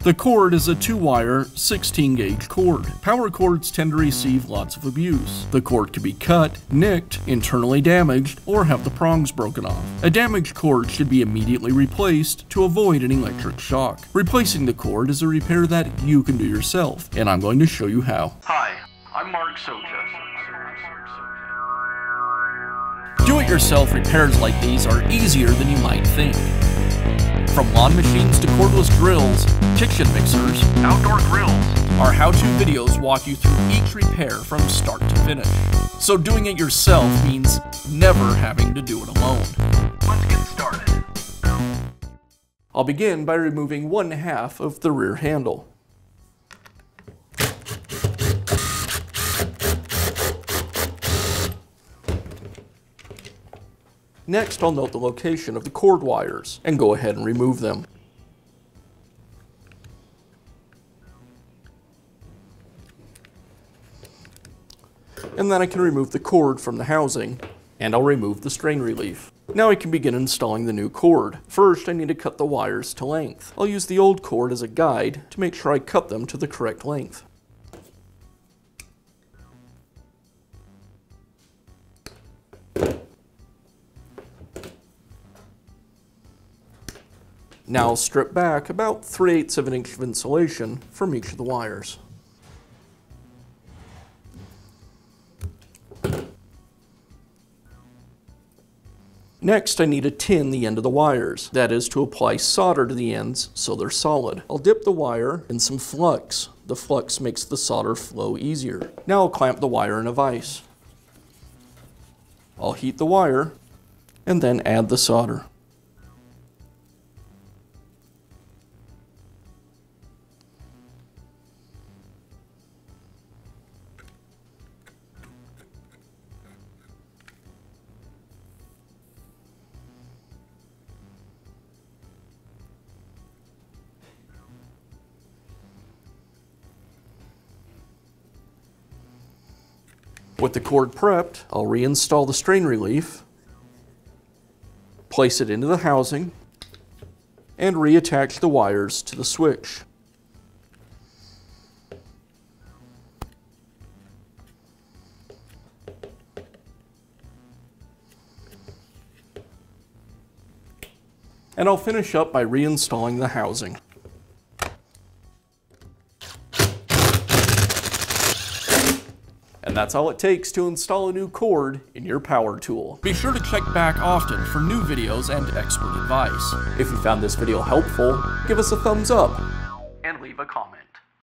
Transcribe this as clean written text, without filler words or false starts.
The cord is a 2-wire, 16-gauge cord. Power cords tend to receive lots of abuse. The cord can be cut, nicked, internally damaged, or have the prongs broken off. A damaged cord should be immediately replaced to avoid an electric shock. Replacing the cord is a repair that you can do yourself, and I'm going to show you how. Hi, I'm Mark Socha. Do-it-yourself repairs like these are easier than you might think. From lawn machines to cordless drills, kitchen mixers, Outdoor grills. our how-to videos walk you through each repair from start to finish. So doing it yourself means never having to do it alone. Let's get started. I'll begin by removing 1/2 of the rear handle. Next, I'll note the location of the cord wires and go ahead and remove them. And then I can remove the cord from the housing, and I'll remove the strain relief. Now I can begin installing the new cord. First, I need to cut the wires to length. I'll use the old cord as a guide to make sure I cut them to the correct length. Now I'll strip back about 3/8 of an inch of insulation from each of the wires. Next, I need to tin the end of the wires. That is to apply solder to the ends so they're solid. I'll dip the wire in some Flux. The Flux makes the solder flow easier. Now I'll clamp the wire in a vise. I'll heat the wire and then add the solder. With the cord prepped, I'll reinstall the strain relief, place it into the housing, and reattach the wires to the switch. And I'll finish up by reinstalling the housing. And that's all it takes to install a new cord in your power tool. Be sure to check back often for new videos and expert advice. If you found this video helpful, give us a thumbs up And leave a comment.